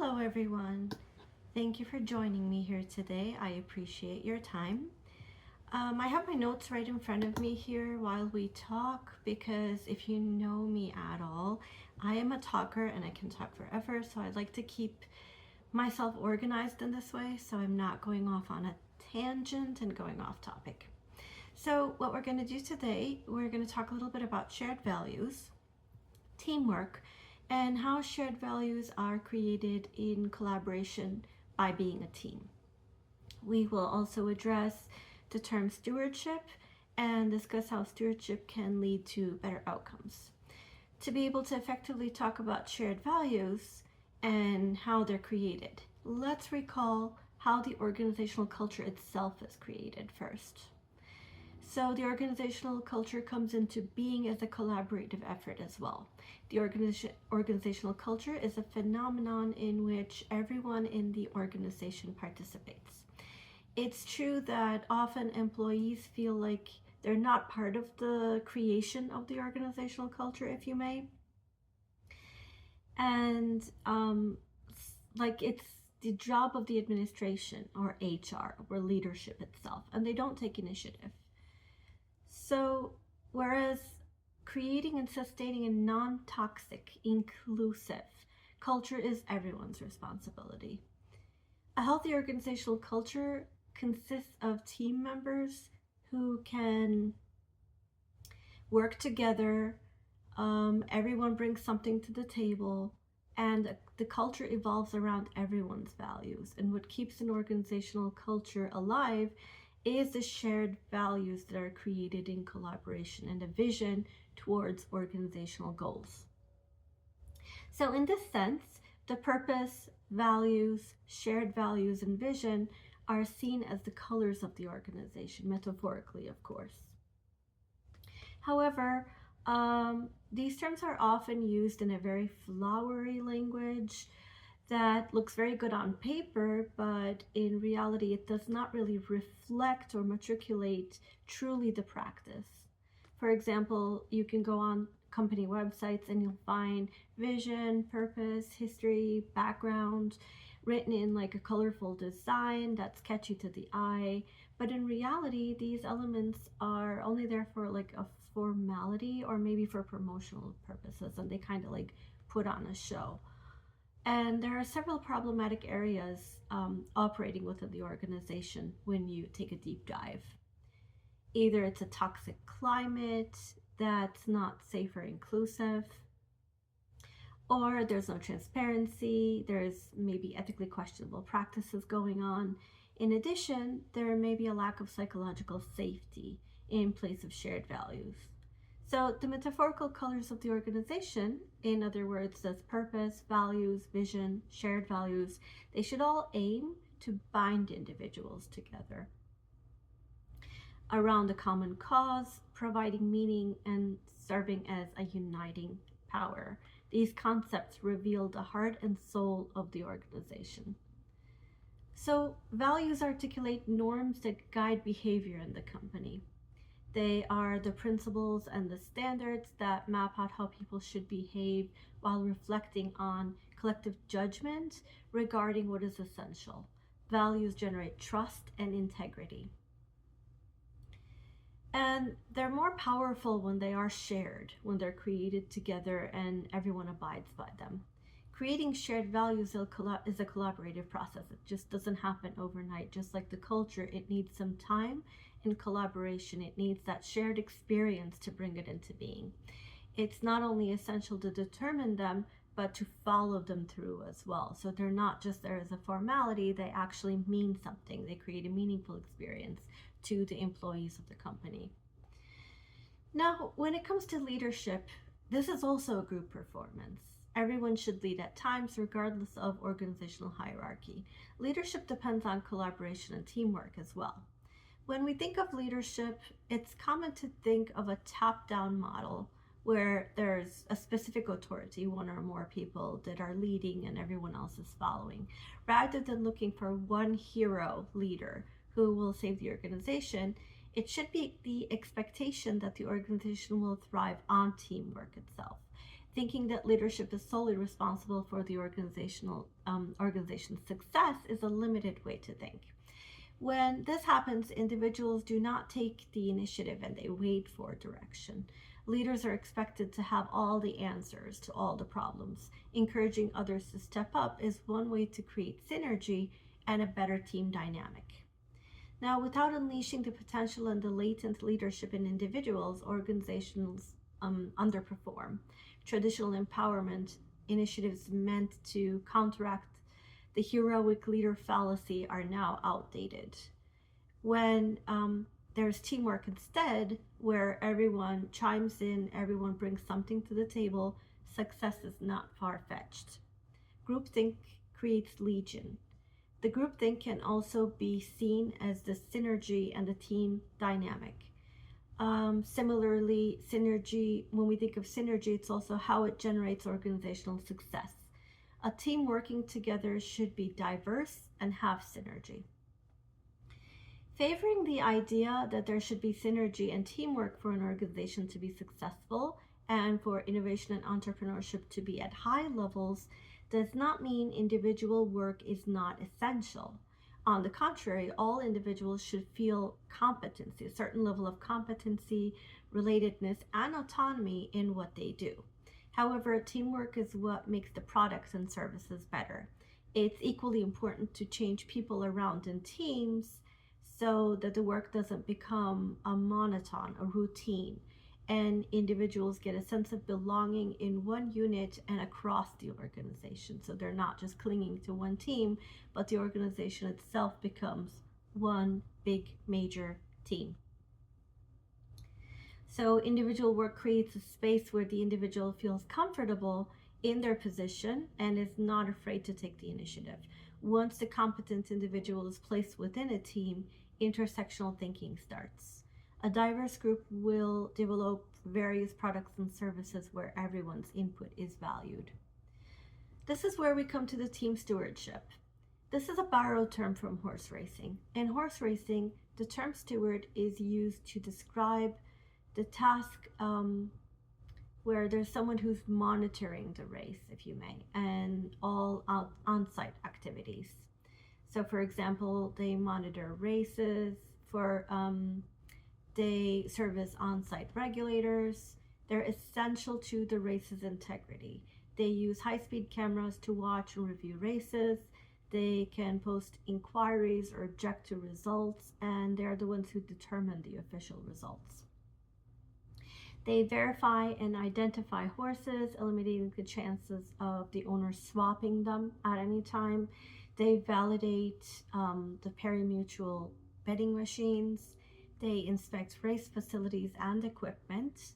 Hello everyone. Thank you for joining me here today. I appreciate your time. I have my notes right in front of me here while we talk because if you know me at all, I am a talker and I can talk forever, so I'd like to keep myself organized in this way so I'm not going off on a tangent and going off topic. So what we're going to do today, we're going to talk a little bit about shared values, teamwork, and how shared values are created in collaboration by being a team. We will also address the term stewardship and discuss how stewardship can lead to better outcomes. To be able to effectively talk about shared values and how they're created, let's recall how the organizational culture itself is created first. So the organizational culture comes into being as a collaborative effort as well. The organizational culture is a phenomenon in which everyone in the organization participates. It's true that often employees feel like they're not part of the creation of the organizational culture, if you may. And like it's the job of the administration or HR or leadership itself, and they don't take initiative. So, whereas creating and sustaining a non-toxic, inclusive culture is everyone's responsibility. A healthy organizational culture consists of team members who can work together, everyone brings something to the table, and the culture evolves around everyone's values. And what keeps an organizational culture alive is the shared values that are created in collaboration and a vision towards organizational goals. So in this sense, the purpose, values, shared values, and vision are seen as the colors of the organization, metaphorically, of course. However, these terms are often used in a very flowery language that looks very good on paper, but in reality it does not really reflect or matriculate truly the practice. For example, you can go on company websites and you'll find vision, purpose, history, background written in like a colorful design that's catchy to the eye, but in reality these elements are only there for like a formality or maybe for promotional purposes, and they kind of like put on a show. And there are several problematic areas operating within the organization when you take a deep dive. Either it's a toxic climate that's not safe or inclusive, or there's no transparency, there's maybe ethically questionable practices going on. In addition, there may be a lack of psychological safety in place of shared values. So the metaphorical colors of the organization, in other words, that's purpose, values, vision, shared values, they should all aim to bind individuals together around a common cause, providing meaning and serving as a uniting power. These concepts reveal the heart and soul of the organization. So values articulate norms that guide behavior in the company. They are the principles and the standards that map out how people should behave while reflecting on collective judgment regarding what is essential. Values generate trust and integrity. And they're more powerful when they are shared, when they're created together and everyone abides by them. Creating shared values is a collaborative process. It just doesn't happen overnight. Just like the culture, it needs some time and collaboration. It needs that shared experience to bring it into being. It's not only essential to determine them, but to follow them through as well. So they're not just there as a formality, they actually mean something. They create a meaningful experience to the employees of the company. Now, when it comes to leadership, this is also a group performance. Everyone should lead at times, regardless of organizational hierarchy. Leadership depends on collaboration and teamwork as well. When we think of leadership, it's common to think of a top-down model where there's a specific authority, one or more people that are leading and everyone else is following, rather than looking for one hero leader who will save the organization. It should be the expectation that the organization will thrive on teamwork itself. Thinking that leadership is solely responsible for the organization's success is a limited way to think. When this happens, individuals do not take the initiative and they wait for direction. Leaders are expected to have all the answers to all the problems. Encouraging others to step up is one way to create synergy and a better team dynamic. Now, without unleashing the potential and the latent leadership in individuals, organizations underperform. Traditional empowerment initiatives meant to counteract the heroic leader fallacy are now outdated. When there's teamwork instead, where everyone chimes in, everyone brings something to the table, success is not far-fetched. Groupthink creates legion. The groupthink can also be seen as the synergy and the team dynamic. Similarly, synergy, when we think of synergy, it's also how it generates organizational success. A team working together should be diverse and have synergy. Favoring the idea that there should be synergy and teamwork for an organization to be successful and for innovation and entrepreneurship to be at high levels does not mean individual work is not essential. On the contrary, all individuals should feel competency, a certain level of competency, relatedness, and autonomy in what they do. However, teamwork is what makes the products and services better. It's equally important to change people around in teams so that the work doesn't become a monotone, a routine, and individuals get a sense of belonging in one unit and across the organization. So they're not just clinging to one team, but the organization itself becomes one big major team. So individual work creates a space where the individual feels comfortable in their position and is not afraid to take the initiative. Once the competent individual is placed within a team, intersectional thinking starts. A diverse group will develop various products and services where everyone's input is valued. This is where we come to the team stewardship. This is a borrowed term from horse racing. In horse racing, the term steward is used to describe the task where there's someone who's monitoring the race, if you may, and all on-site activities. So for example, they monitor races, they serve as on-site regulators. They're essential to the race's integrity. They use high-speed cameras to watch and review races. They can post inquiries or object to results, and they're the ones who determine the official results. They verify and identify horses, eliminating the chances of the owner swapping them at any time. They validate the pari-mutuel betting machines. They inspect race facilities and equipment.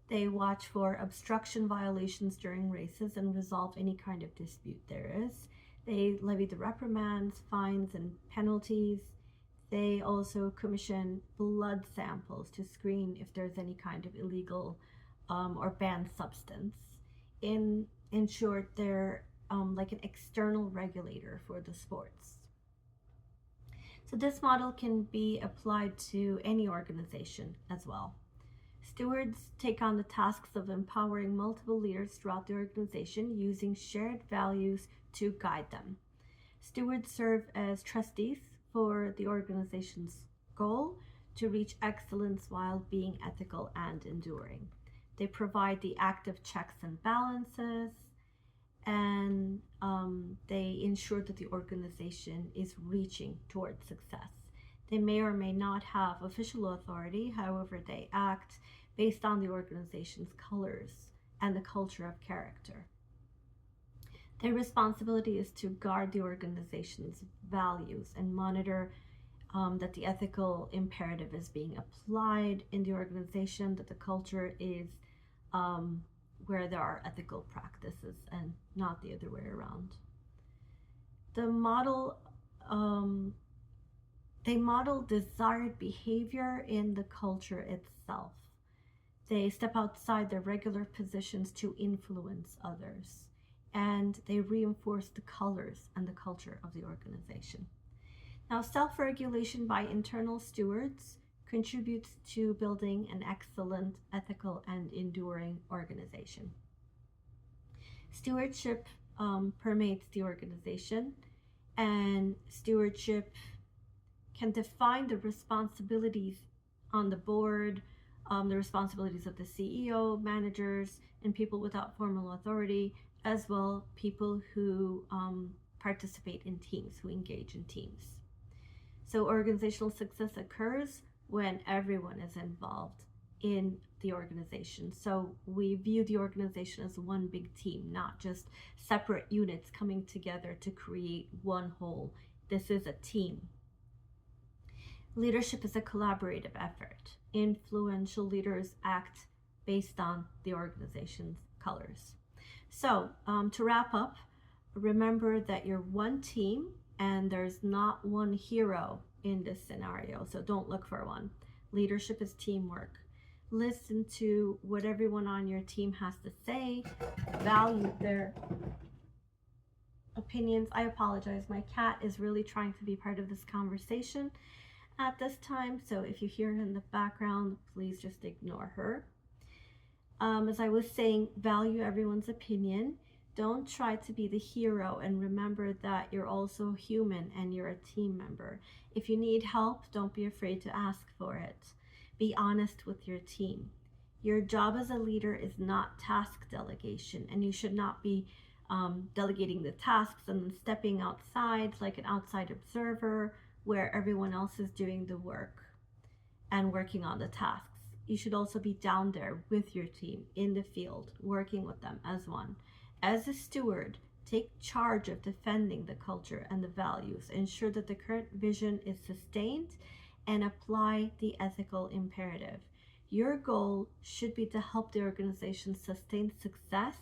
They watch for obstruction violations during races and resolve any kind of dispute there is. They levy the reprimands, fines, and penalties. They also commission blood samples to screen if there's any kind of illegal or banned substance. In short, they're like an external regulator for the sports. So this model can be applied to any organization as well. Stewards take on the tasks of empowering multiple leaders throughout the organization using shared values to guide them. Stewards serve as trustees for the organization's goal to reach excellence while being ethical and enduring. They provide the active checks and balances, and they ensure that the organization is reaching towards success. They may or may not have official authority, however, they act based on the organization's colors and the culture of character. Their responsibility is to guard the organization's values and monitor that the ethical imperative is being applied in the organization, that the culture is where there are ethical practices and not the other way around. The model, they model desired behavior in the culture itself. They step outside their regular positions to influence others, and they reinforce the colors and the culture of the organization. Now, self-regulation by internal stewards contributes to building an excellent, ethical, and enduring organization. Stewardship permeates the organization, and stewardship can define the responsibilities on the board, the responsibilities of the CEO, managers, and people without formal authority, as well people who participate in teams, who engage in teams. So organizational success occurs when everyone is involved in the organization. So we view the organization as one big team, not just separate units coming together to create one whole. This is a team. Leadership is a collaborative effort. Influential leaders act based on the organization's colors. So to wrap up, remember that you're one team and there's not one hero in this scenario. So don't look for one. Leadership is teamwork. Listen to what everyone on your team has to say. Value their opinions. I apologize. My cat is really trying to be part of this conversation at this time. So if you hear her in the background, please just ignore her. As I was saying, value everyone's opinion. Don't try to be the hero, and remember that you're also human and you're a team member. If you need help, don't be afraid to ask for it. Be honest with your team. Your job as a leader is not task delegation, and you should not be delegating the tasks and then stepping outside like an outside observer where everyone else is doing the work and working on the tasks. You should also be down there with your team in the field, working with them as one. As a steward, take charge of defending the culture and the values. Ensure that the current vision is sustained and apply the ethical imperative. Your goal should be to help the organization sustain success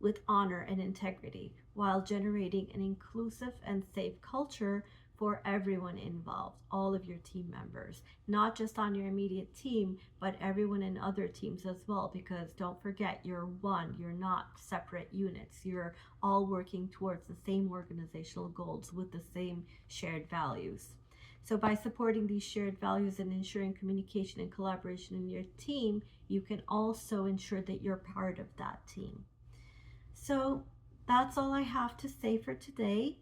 with honor and integrity while generating an inclusive and safe culture for everyone involved, all of your team members, not just on your immediate team, but everyone in other teams as well, because don't forget, you're one, you're not separate units. You're all working towards the same organizational goals with the same shared values. So by supporting these shared values and ensuring communication and collaboration in your team, you can also ensure that you're part of that team. So that's all I have to say for today.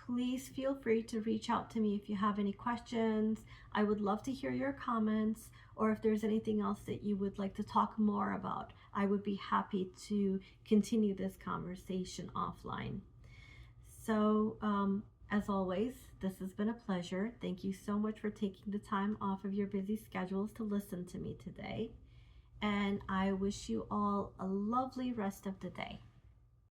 Please feel free to reach out to me if you have any questions. I would love to hear your comments, or if there's anything else that you would like to talk more about, I would be happy to continue this conversation offline. So as always, this has been a pleasure. Thank you so much for taking the time off of your busy schedules to listen to me today. And I wish you all a lovely rest of the day.